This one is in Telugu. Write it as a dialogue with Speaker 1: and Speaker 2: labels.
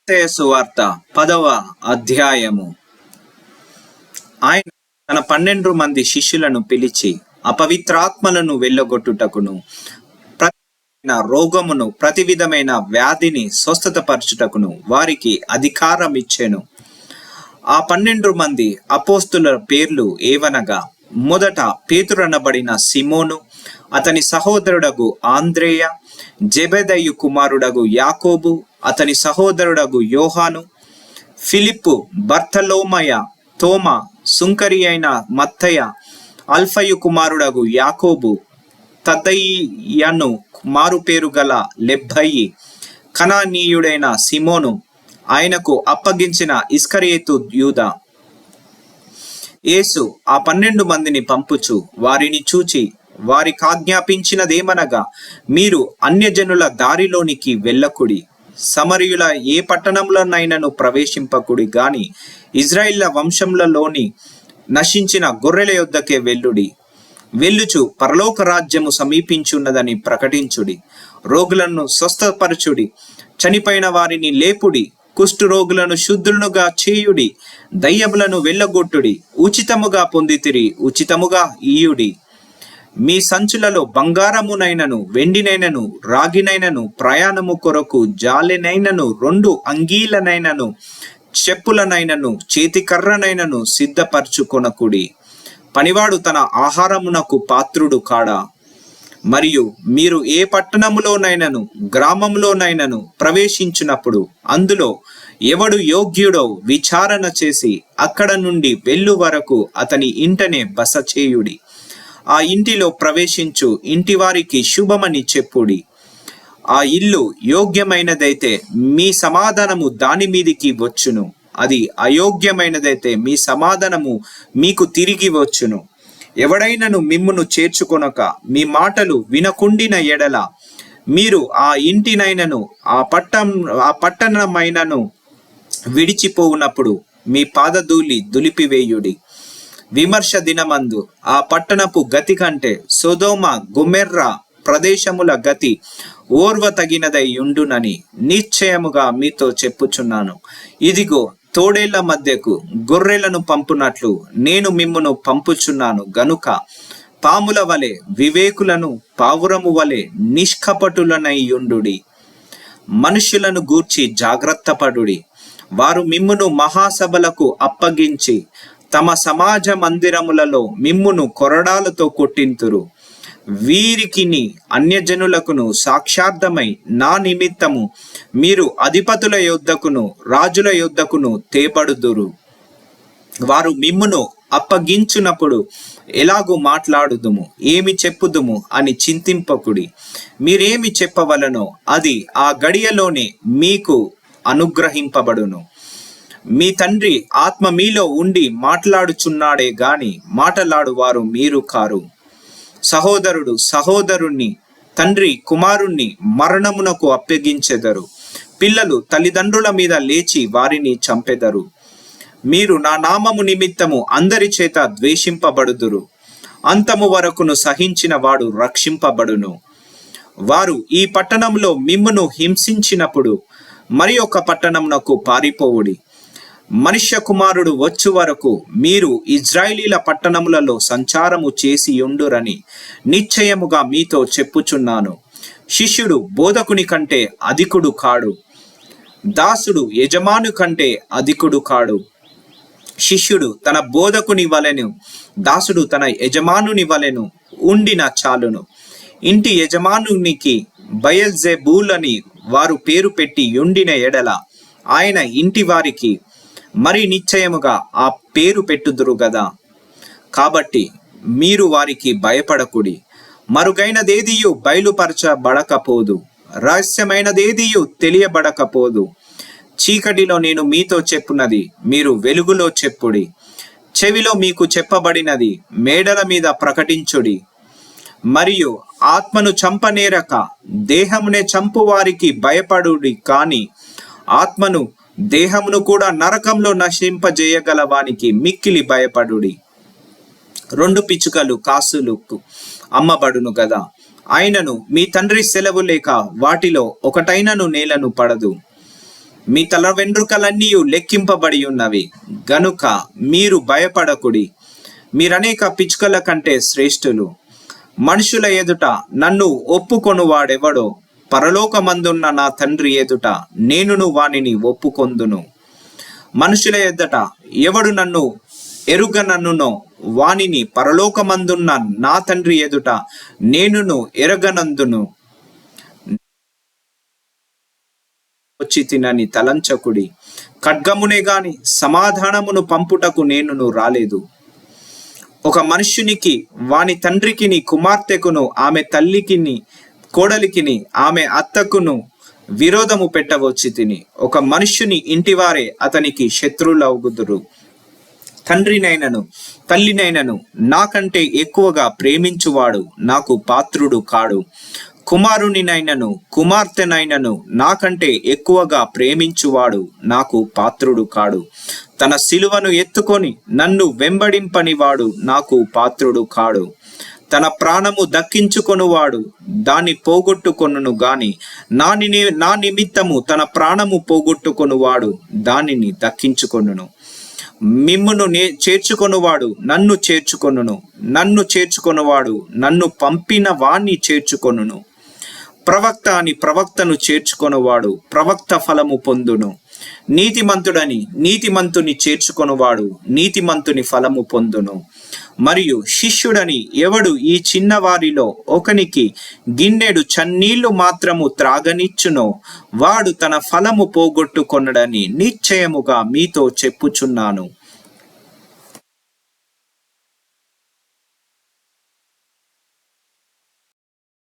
Speaker 1: మత్తయి సువార్త 10వ అధ్యాయము. ఆయన తన 12 మంది శిష్యులను పిలిచి అపవిత్రాత్మలను వెళ్ళగొట్టుటకును, ప్రతి రోగమును, ప్రతి విధమైన వ్యాధిని స్వస్థతపరచుటకును వారికి అధికారం ఇచ్చెను. ఆ 12 మంది అపోస్తుల పేర్లు ఏవనగా, మొదట పేతురనబడిన సిమోను, అతని సహోదరుడగు ఆంద్రేయ, జెబెదయి కుమారుడగు యాకోబు, అతని సహోదరుడగు యోహాను, ఫిలిప్పు, బర్తలోమయ, తోమా, సుంకరి అయిన మత్తయ, అల్ఫయు కుమారుడగు యాకోబు, తద్దయియను మారు పేరు గల లెబ్బయి, కనానీయుడైన సిమోను, ఆయనకు అప్పగించిన ఇస్కరియోతు యూదా. యేసు ఆ 12 మందిని పంపుచు వారిని చూచి వారికాజ్ఞాపించినదేమనగా, మీరు అన్యజనుల దారిలోనికి వెళ్ళకుడి, సమరయుల ఏ పట్టణంలోనైనను ప్రవేశింపకుడి గాని ఇజ్రాయిల్ల వంశంలోని నశించిన గొర్రెల యొద్దకే వెళ్ళుడి. వెళ్ళుచు పరలోక రాజ్యము సమీపించున్నదని ప్రకటించుడి. రోగులను స్వస్థపరచుడి, చనిపోయిన వారిని లేపుడి, కుష్టు రోగులను శుద్ధులుగా చేయుడి, దయ్యములను వెళ్ళగొట్టుడి, ఉచితముగా పొందితిరి ఉచితముగా ఇయ్యుడి. మీ సంచులలో బంగారమునైనను, వెండినైనను, రాగినైనను, ప్రయాణము కొరకు జాలెనైనను, 2 అంగీలనైనను, చెప్పులనైనను, చేతికర్రనైనను సిద్ధపరచుకొనకుడి. పనివాడు తన ఆహారమునకు పాత్రుడు కాడా? మరియు మీరు ఏ పట్టణములోనైనను గ్రామంలోనైనను ప్రవేశించినప్పుడు అందులో ఎవడు యోగ్యుడో విచారణ చేసి అక్కడ నుండి వెళ్ళు వరకు అతని ఇంటనే బస చేయుడి. ఆ ఇంటిలో ప్రవేశించు ఇంటి వారికి శుభమని చెప్పుడి. ఆ ఇల్లు యోగ్యమైనదైతే మీ సమాధానము దాని మీదికి వచ్చును, అది అయోగ్యమైనదైతే మీ సమాధానము మీకు తిరిగి వచ్చును. ఎవడైనను మిమ్మును చేర్చుకొనక మీ మాటలు వినకుండిన ఎడల మీరు ఆ ఇంటినైనను ఆ పట్టణమైనను విడిచిపోవునప్పుడు మీ పాదధూళి దులిపివేయుడి. విమర్శ దినమందు ఆ పట్టణపు గతి కంటే సొదొమ గొమొర్రా ప్రదేశముల గతి ఓర్వ తగినదై ఉండునని నిశ్చయముగా మీతో చెప్పుచున్నాను. ఇదిగో, తోడేళ్ల మధ్యకు గొర్రెలను పంపునట్లు నేను మిమ్మును పంపుచున్నాను గనుక పాముల వలె వివేకులను, పావురము వలె నిష్కపటులనై యుండుడి. మనుష్యులను గూర్చి జాగ్రత్త పడుడి. వారు మిమ్మును మహాసభలకు అప్పగించి తమ సమాజ మందిరములలో మిమ్మును కొరడాలతో కొట్టింతురు. వీరికిని అన్యజనులకును సాక్షార్థమై నా నిమిత్తము మీరు అధిపతుల యొద్దకును రాజుల యొద్దకును తేబడుదురు. వారు మిమ్మును అప్పగించునప్పుడు ఎలాగూ మాట్లాడుదుము, ఏమి చెప్పుదుము అని చింతింపకుడి. మీరేమి చెప్పవలనో అది ఆ గడియలోనే మీకు అనుగ్రహింపబడును. మీ తండ్రి ఆత్మ మీలో ఉండి మాట్లాడుచున్నాడే గాని మాటలాడువారు మీరు కారు. సహోదరుడు సహోదరుణ్ణి, తండ్రి కుమారుణ్ణి మరణమునకు అప్పగించెదరు. పిల్లలు తల్లిదండ్రుల మీద లేచి వారిని చంపెదరు. మీరు నా నామము నిమిత్తము అందరి చేత ద్వేషింపబడుదురు. అంతము వరకును సహించిన వాడు రక్షింపబడును. వారు ఈ పట్టణంలో మిమ్మును హింసించినప్పుడు మరి ఒక పట్టణమునకు పారిపోవుడి. మనుష్య కుమారుడు వచ్చు వరకు మీరు ఇజ్రాయేలీల పట్టణములలో సంచారము చేసి ఉండురని నిశ్చయముగా మీతో చెప్పుచున్నాను. శిష్యుడు బోధకుని కంటే అధికుడు కాడు, దాసుడు యజమాను కంటే అధికుడు కాడు. శిష్యుడు తన బోధకుని వలెను, దాసుడు తన యజమానుని వలెను ఉండిన చాలును. ఇంటి యజమానునికి బయల్జెబూలని వారు పేరు పెట్టి ఉండిన ఎడల ఆయన ఇంటి వారికి మరి నిశ్చయముగా ఆ పేరు పెట్టుదురు గదా. కాబట్టి మీరు వారికి భయపడకుడి. మరుగైనదేదియు బయలుపరచబడకపోదు, రహస్యమైనదేదియు తెలియబడకపోదు. చీకటిలో నేను మీతో చెప్పున్నది మీరు వెలుగులో చెప్పుడి. చెవిలో మీకు చెప్పబడినది మేడల మీద ప్రకటించుడి. మరియు ఆత్మను చంపనేరక దేహమునే చంపు వారికి భయపడుడి, కాని ఆత్మను దేహమును కూడా నరకంలో నశింపజేయగల వానికి మిక్కిలి భయపడుడి. 2 పిచ్చుకలు కాసులకు అమ్మబడును గదా, ఆయనను మీ తండ్రి సెలవు లేక వాటిలో ఒకటైనను నేలను పడదు. మీ తల వెండ్రుకలన్నీ లెక్కింపబడి ఉన్నవి. గనుక మీరు భయపడకుడి. మీరనేక పిచ్చుకల కంటే శ్రేష్ఠులు. మనుషుల ఎదుట నన్ను ఒప్పుకొనువాడెవడో పరలోకమందున్న నా తండ్రి ఎదుట నేనును వానిని ఒప్పుకొందును. మనుషుల ఎదుట ఎవడు నన్ను ఎరుగనన్నునో వానిని పరలోకమందున్న నా తండ్రి ఎదుట నేనును ఎరగనందును. వచ్చి తినని తలంచకుడి. ఖడ్గమునే గాని సమాధానమును పంపుటకు నేనును రాలేదు. ఒక మనుష్యునికి వాని తండ్రికిని కుమార్తెకును ఆమె తల్లికిని కోడలికిని ఆమె అత్తకును విరోధము పెట్టవచ్చి తిని ఒక మనుష్యుని ఇంటివారే అతనికి శత్రువులవుదురు. తండ్రినైనను తల్లినైనను నాకంటే ఎక్కువగా ప్రేమించువాడు నాకు పాత్రుడు కాడు. కుమారునినైనను కుమార్తెనైనను నాకంటే ఎక్కువగా ప్రేమించువాడు నాకు పాత్రుడు కాడు. తన సిలువను ఎత్తుకొని నన్ను వెంబడింపనివాడు నాకు పాత్రుడు కాడు. తన ప్రాణము దక్కించుకొనువాడు దాన్ని పోగొట్టుకొనును గాని నా నిమిత్తము తన ప్రాణము పోగొట్టుకొనువాడు దానిని దక్కించుకొనును. మిమ్మును చేర్చుకొనువాడు నన్ను చేర్చుకొనును, నన్ను చేర్చుకొనువాడు నన్ను పంపిన వాణ్ణి చేర్చుకొనును. ప్రవక్త అని ప్రవక్తను చేర్చుకొనువాడు ప్రవక్త ఫలము పొందును. నీతిమంతుడని నీతిమంతుని చేర్చుకొనువాడు నీతిమంతుని ఫలము పొందును. మరియు శిష్యుడని ఎవడు ఈ చిన్నవారిలో ఒకనికి గిన్నెడు చన్నీళ్లు మాత్రము త్రాగనిచ్చునో వాడు తన ఫలము పోగొట్టుకొనడని నిశ్చయముగా మీతో చెప్పుచున్నాను.